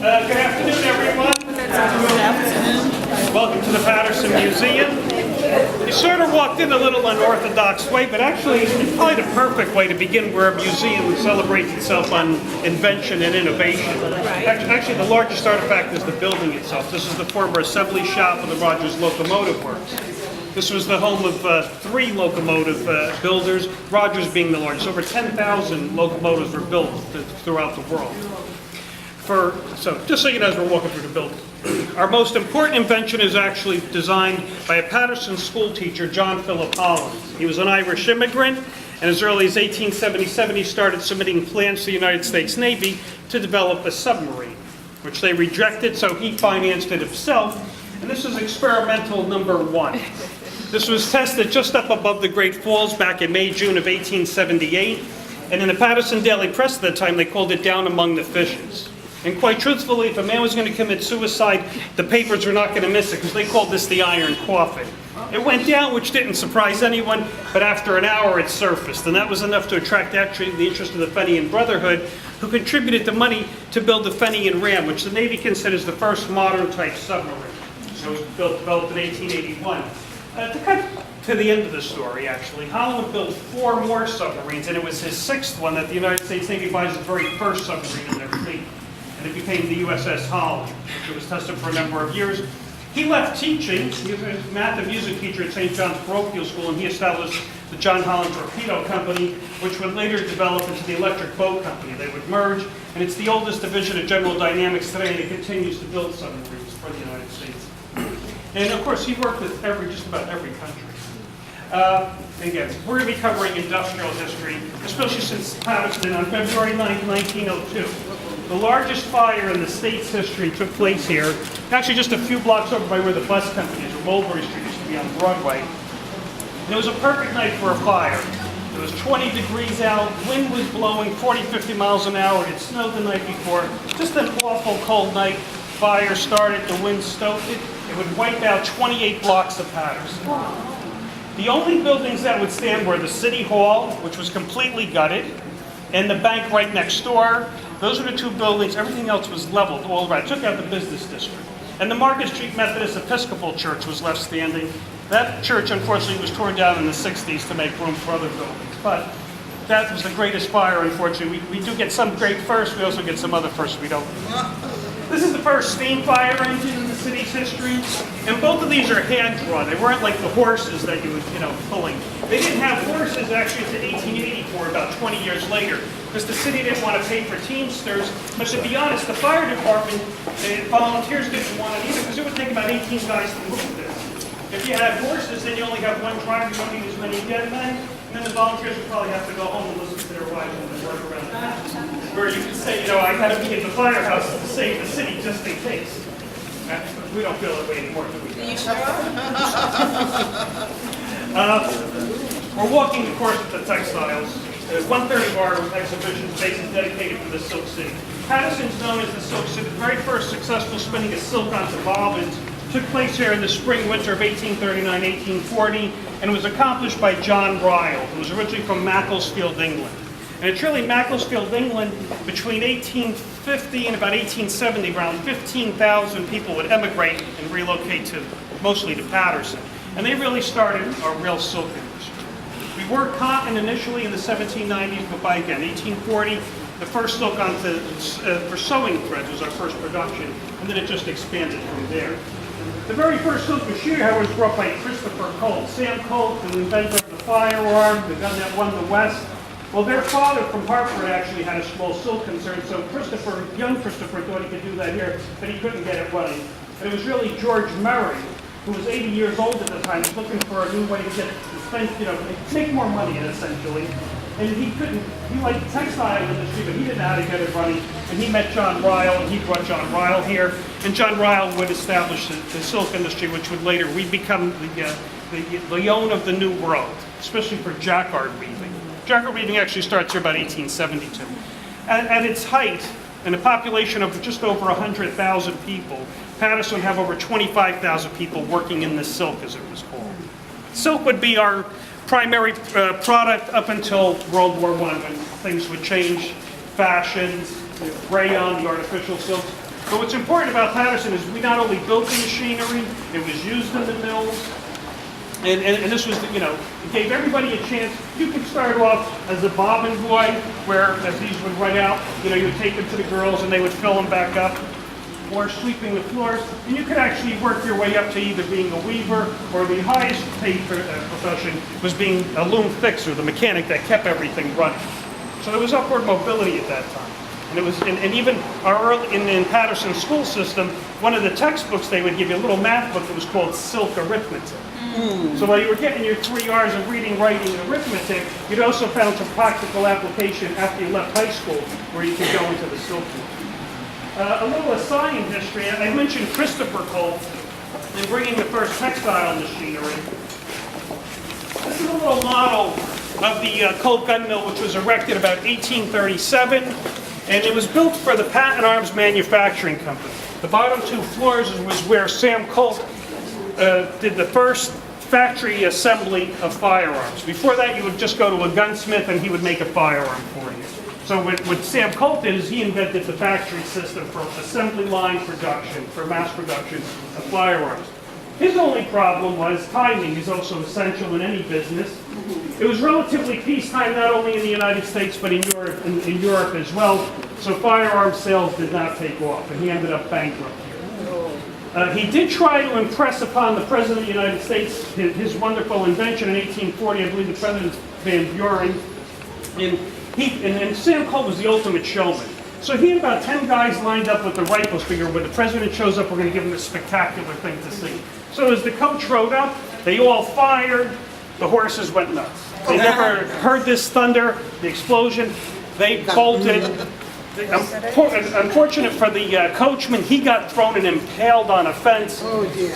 Good afternoon, everyone. Good afternoon. Welcome to the Paterson Museum. You sort of walked in a little unorthodox way, but actually it's probably the perfect way to begin where a museum celebrates itself on invention and innovation. Right. Actually, the largest artifact is the building itself. This is the former assembly shop of the Rogers Locomotive Works. This was the home of 3 locomotive builders, Rogers being the largest. Over 10,000 locomotives were built throughout the world. So just so you know as we're walking through the building, our most important invention is actually designed by a Paterson school teacher, John Philip Holland. He was an Irish immigrant, and as early as 1877 he started submitting plans to the United States Navy to develop a submarine, which they rejected, so he financed it himself, and this is experimental number 1. This was tested just up above the Great Falls back in May, June of 1878, and in the Paterson Daily Press at the time they called it Down Among the Fishes. And quite truthfully, if a man was going to commit suicide, the papers were not going to miss it because they called this the iron coffin. It went down, which didn't surprise anyone, but after an hour it surfaced. And that was enough to attract actually the interest of the Fenian Brotherhood, who contributed the money to build the Fenian Ram, which the Navy considers the first modern type submarine. So it was developed in 1881. To cut to the end of the story, actually, Holland built 4 more submarines, and it was his 6th one that the United States Navy buys the very first submarine in their fleet. It became the USS Holland, which was tested for a number of years. He left teaching. He was a math and music teacher at St. John's Parochial School, and he established the John Holland Torpedo Company, which would later develop into the Electric Boat Company. They would merge, and it's the oldest division of General Dynamics today, and it continues to build submarines for the United States. And of course, he worked with just about every country. Again, we're going to be covering industrial history, especially since Paterson on February 9, 1902. The largest fire in the state's history took place here, actually just a few blocks over by where the bus company is, where Mulberry Street used to be on Broadway. And it was a perfect night for a fire. It was 20 degrees out, wind was blowing 40, 50 miles an hour, it snowed the night before. Just an awful cold night. Fire started, the wind stoked it. It would wipe out 28 blocks of Paterson. The only buildings that would stand were the City Hall, which was completely gutted, and the bank right next door. Those were the 2 buildings. Everything else was leveled all around. Took out the business district. And the Market Street Methodist Episcopal Church was left standing. That church, unfortunately, was torn down in the 60s to make room for other buildings. But that was the greatest fire, unfortunately. We do get some great firsts. We also get some other firsts we don't. This is the first steam fire engine in the city's history. And both of these are hand-drawn. They weren't like the horses that you would, pulling. They didn't have horses actually until 1884, about 20 years later, because the city didn't want to pay for teamsters. But to be honest, the fire department, the volunteers didn't want it either, because it would take about 18 guys to move this. If you had horses, then you only have 1 driver, you don't need as many dead men, and then the volunteers would probably have to go home and listen to their wives and work around the house. Where you can say, I got to be in the firehouse to save the city just in case. We don't feel that way anymore, do we? You sure? We're walking, of course, with the textiles. 1/3 of our exhibition space is dedicated to the Silk City. Paterson's known as the Silk City. The very first successful spinning of silk onto bobbins took place here in the spring-winter of 1839-1840, and was accomplished by John Ryle, who was originally from Macclesfield, England. And it's really Macclesfield, England, between 1850 and about 1870, around 15,000 people would emigrate and relocate mostly to Paterson. And they really started a real silk industry. We were cotton initially in the 1790s, but by, again, 1840, the first silk for sewing threads was our first production, and then it just expanded from there. The very first silk machine, however, was brought by Christopher Colt. Sam Colt, the inventor of the firearm, the gun that won the West. Well, their father from Hartford actually had a small silk concern, so young Christopher thought he could do that here, but he couldn't get it running. And it was really George Murray, who was 80 years old at the time, looking for a new way to make more money, essentially. And he liked the textile industry, but he didn't know how to get it running. And he met John Ryle, and he brought John Ryle here. And John Ryle would establish the silk industry, which would later become the Lyon of the New World, especially for jacquard weaving. Jacquard weaving actually starts here about 1872. At its height, in a population of just over 100,000 people, Paterson have over 25,000 people working in the silk, as it was called. Silk would be our primary product up until World War I, when things would change, fashions, rayon, the artificial silks. But what's important about Paterson is we not only built the machinery, it was used in the mills, and this was, it gave everybody a chance. You could start off as a bobbin boy, where as these would run out, you would take them to the girls and they would fill them back up, or sweeping the floors. And you could actually work your way up to either being a weaver, or the highest paid profession was being a loom fixer, the mechanic that kept everything running. So there was upward mobility at that time. And it was, and even in Paterson's school system, one of the textbooks they would give you, a little math book that was called Silk Arithmetic. So while you were getting your 3 R's of reading, writing, and arithmetic, you'd also found some practical application after you left high school where you could go into the silk room. A little aside in history, I mentioned Christopher Colt in bringing the first textile machinery. This is a little model of the Colt gun mill, which was erected about 1837, and it was built for the Patent Arms Manufacturing Company. The bottom 2 floors was where Sam Colt did the first factory assembly of firearms. Before that, you would just go to a gunsmith and he would make a firearm for you. So what Sam Colt did is he invented the factory system for assembly line production, for mass production of firearms. His only problem was timing is also essential in any business. It was relatively peacetime, not only in the United States, but in Europe as well. So firearm sales did not take off, and he ended up bankrupt here. He did try to impress upon the President of the United States his wonderful invention in 1840. I believe the President Van Buren. And Sam Colt was the ultimate showman. So he had about 10 guys lined up with the rifles, figure when the President shows up, we're going to give him a spectacular thing to see. So as the coach rode up, they all fired. The horses went nuts. They never heard this thunder, the explosion. They bolted. Unfortunate for the coachman, he got thrown and impaled on a fence.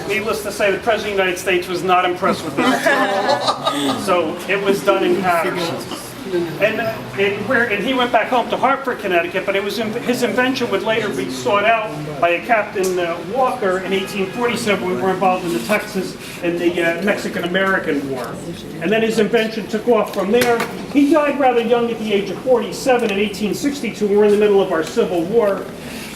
Needless to say, the President of the United States was not impressed with this. So it was done in Paterson. And he went back home to Hartford, Connecticut, but it was his invention would later be sought out by a Captain Walker in 1847. We were involved in the Texas and the Mexican-American War. And then his invention took off from there. He died rather young at the age of 47 in 1862. We were in the middle of our Civil War.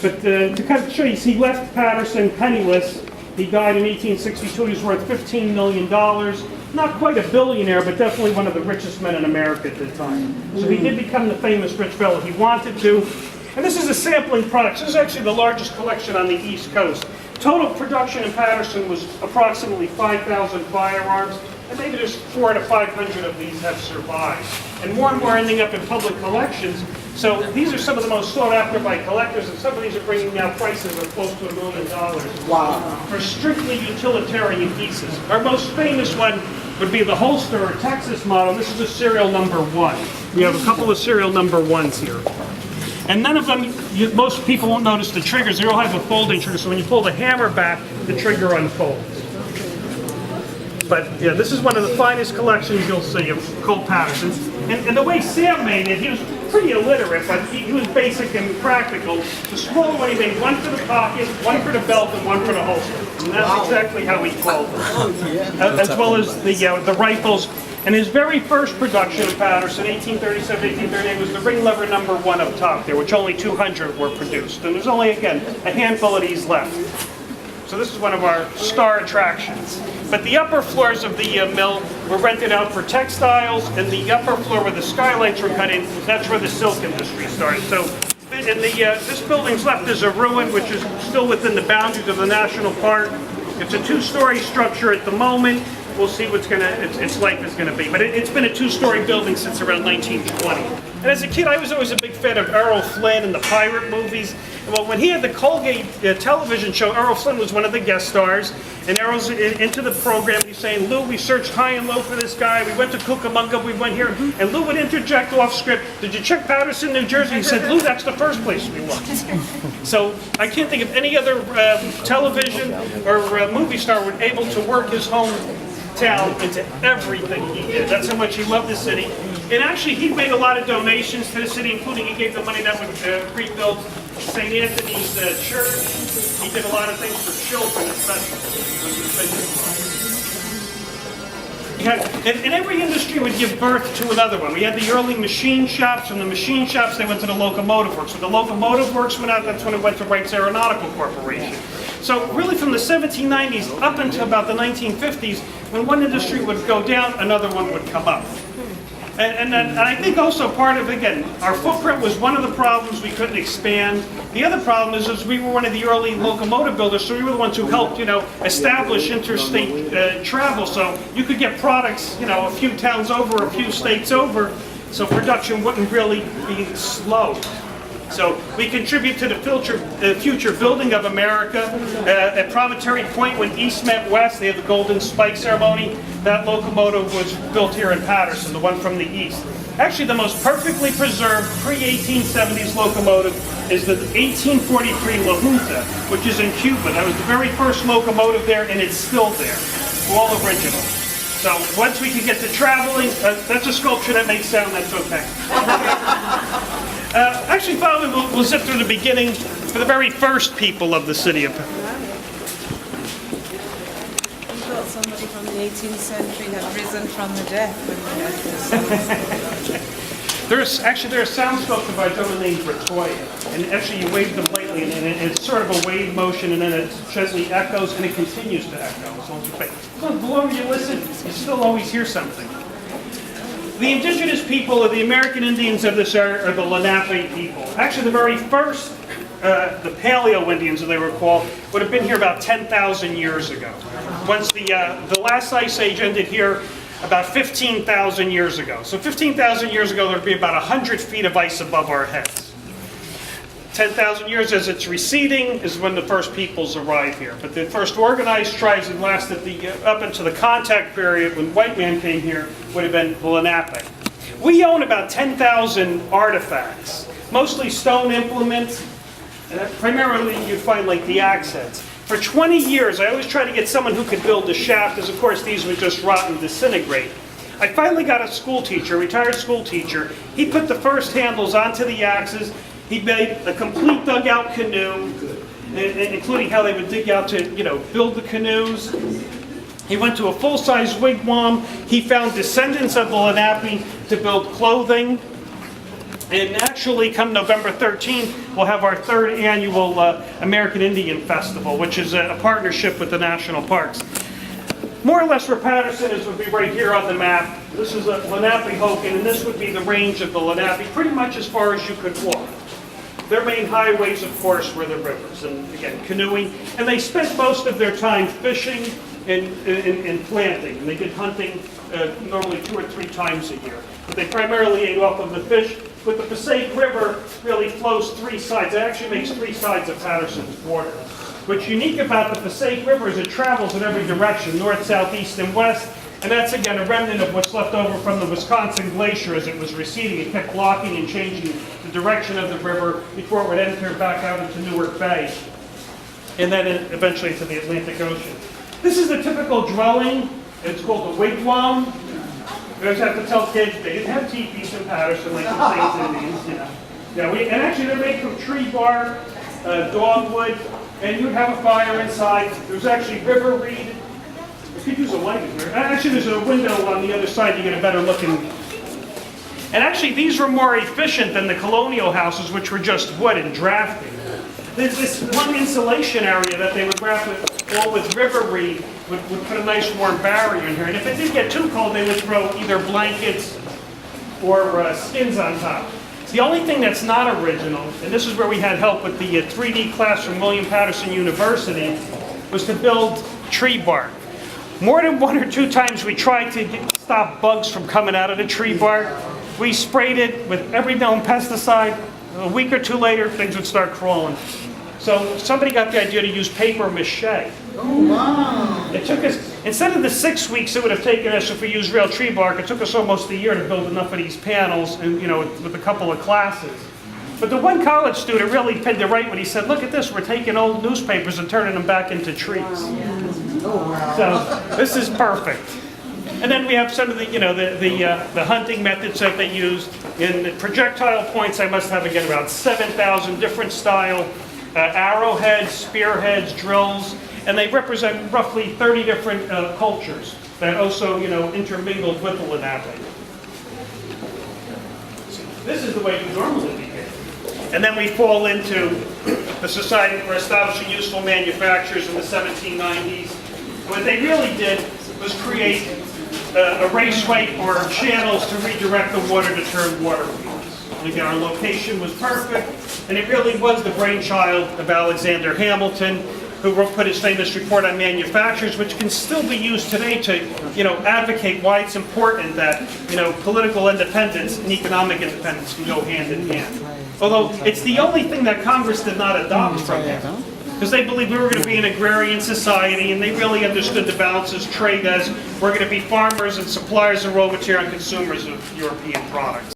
But to kind of show you, he left Paterson penniless. He died in 1862. He was worth $15 million. Not quite a billionaire, but definitely one of the richest men in America at the time. So he did become the famous rich fellow he wanted to. And this is a sampling product. This is actually the largest collection on the East Coast. Total production in Paterson was approximately 5,000 firearms, and maybe there's 400 to 500 of these have survived. And more ending up in public collections. So these are some of the most sought after by collectors, and some of these are bringing now prices of close to $1 million. Wow. For strictly utilitarian pieces. Our most famous one would be the holster or Texas model. This is a serial number 1. We have a couple of serial number 1s here. And none of them, most people won't notice the triggers. They all have a folding trigger, so when you pull the hammer back, the trigger unfolds. But yeah, this is one of the finest collections you'll see of Colt Paterson's. And the way Sam made it, he was pretty illiterate, but he was basic and practical. The smaller one, he made one for the pocket, one for the belt, and one for the holster. And that's exactly how he called it. As well as the rifles. And his very first production of Paterson, 1837, 1838, was the ring lever number 1 up top there, which only 200 were produced. And there's only, again, a handful of these left. So this is one of our star attractions. But the upper floors of the mill were rented out for textiles, and the upper floor where the skylights were cut in, that's where the silk industry started. So this building's left as a ruin, which is still within the boundaries of the national park. It's a 2-story structure at the moment. We'll see what's its life is going to be. But it's been a 2-story building since around 1920. And as a kid, I was always a big fan of Errol Flynn and the pirate movies. Well, when he had the Colgate television show, Errol Flynn was one of the guest stars. And Errol's into the program. He's saying, Lou, we searched high and low for this guy. We went to Cucamonga. We went here. And Lou would interject off script. Did you check Paterson, New Jersey? He said, Lou, that's the first place we looked. So I can't think of any other television or movie star would able to work his hometown into everything he did. That's how much he loved the city. And actually, he made a lot of donations to the city, including he gave the money that would rebuild St. Anthony's Church. He did a lot of things for children, especially. And every industry would give birth to another one. We had the early machine shops. From the machine shops, they went to the locomotive works. When the locomotive works went out, that's when it went to Wright's Aeronautical Corporation. So really from the 1790s up until about the 1950s, when one industry would go down, another one would come up. And I think also part of, again, our footprint was one of the problems. We couldn't expand. The other problem is we were one of the early locomotive builders, so we were the ones who helped, establish interstate travel. So you could get products, a few towns over, a few states over, so production wouldn't really be slow. So we contribute to the future building of America. At Promontory Point, when East met West, they had the Golden Spike ceremony. That locomotive was built here in Paterson, the one from the east. Actually, the most perfectly preserved pre-1870s locomotive is the 1843 La Junta, which is in Cuba. That was the very first locomotive there, and it's still there, all original. So once we can get to traveling, that's a sculpture that makes sound, that's okay. Actually, finally, we'll zip through the beginning for the very first people of the city of You thought somebody from the 18th century had risen from the dead when they had this. There's a sound sculpture by a gentleman named Adekoya, and actually you wave them lightly, and it's sort of a wave motion, and then it gently echoes, and it continues to echo as long as you play. So the longer you listen, you still always hear something. The indigenous people, or the American Indians of this area, are the Lenape people. Actually, the very first, the Paleo Indians, as they were called, would have been here about 10,000 years ago. Once the last ice age ended here about 15,000 years ago. So 15,000 years ago, there would be about 100 feet of ice above our heads. 10,000 years as it's receding is when the first peoples arrive here. But the first organized tribes that lasted up into the contact period when white man came here would have been the Lenape. We own about 10,000 artifacts, mostly stone implements, and primarily you'd find like the axe heads. For 20 years, I always tried to get someone who could build a shaft, because of course these would just rot and disintegrate. I finally got a school teacher, a retired school teacher. He put the first handles onto the axes. He made a complete dugout canoe, including how they would dig out to, build the canoes. He went to a full-size wigwam. He found descendants of the Lenape to build clothing. And actually, come November 13th, we'll have our third annual American Indian Festival, which is a partnership with the national parks. More or less where Paterson is would be right here on the map. This is a Lenape-Hogan, and this would be the range of the Lenape, pretty much as far as you could walk. Their main highways, of course, were the rivers, and again, canoeing. And they spent most of their time fishing and planting. And they did hunting normally 2 or 3 times a year. But they primarily ate off of the fish. But the Passaic River really flows 3 sides. It actually makes 3 sides of Paterson's border. What's unique about the Passaic River is it travels in every direction, north, south, east, and west. And that's, again, a remnant of what's left over from the Wisconsin Glacier as it was receding. It kept blocking and changing the direction of the river before it would enter back out into Newark Bay, and then eventually into the Atlantic Ocean. This is the typical dwelling. It's called the wigwam. We always have to tell kids they didn't have teepees in Paterson like the Saints Indians, Yeah, and actually they're made from tree bark, dogwood, and you'd have a fire inside. There's actually river reed. You could use a light in here. Actually, there's a window on the other side. You get a better looking. And actually, these were more efficient than the colonial houses, which were just wood and drafting. There's this one insulation area that they would wrap it all with river reed, would put a nice warm barrier in here. And if it did get too cold, they would throw either blankets or skins on top. The only thing that's not original, and this is where we had help with the 3D class from William Paterson University, was to build tree bark. More than 1 or 2 times we tried to stop bugs from coming out of the tree bark. We sprayed it with every known pesticide. A week or 2 later, things would start crawling. So somebody got the idea to use paper mache. Oh, wow. It took us, instead of the 6 weeks it would have taken us if we used real tree bark, it took us almost a year to build enough of these panels, and with a couple of classes. But the one college student really pinned it right when he said, "Look at this, we're taking old newspapers and turning them back into trees." So this is perfect. And then we have some of the hunting methods that they used. In the projectile points, I must have again about 7,000 different style arrowheads, spearheads, drills, and they represent roughly 30 different cultures. that also, intermingled with the Lenape. This is the way we normally begin. And then we fall into the Society for Establishing Useful Manufacturers in the 1790s. What they really did was create a raceway or channels to redirect the water to turn water wheels. And again, our location was perfect, and it really was the brainchild of Alexander Hamilton, who put his famous report on manufacturers, which can still be used today to, advocate why it's important that, political independence and economic independence can go hand in hand. Although it's the only thing that Congress did not adopt from him, because they believed we were going to be an agrarian society, and they really understood the balances trade as we're going to be farmers and suppliers of raw material and consumers of European products.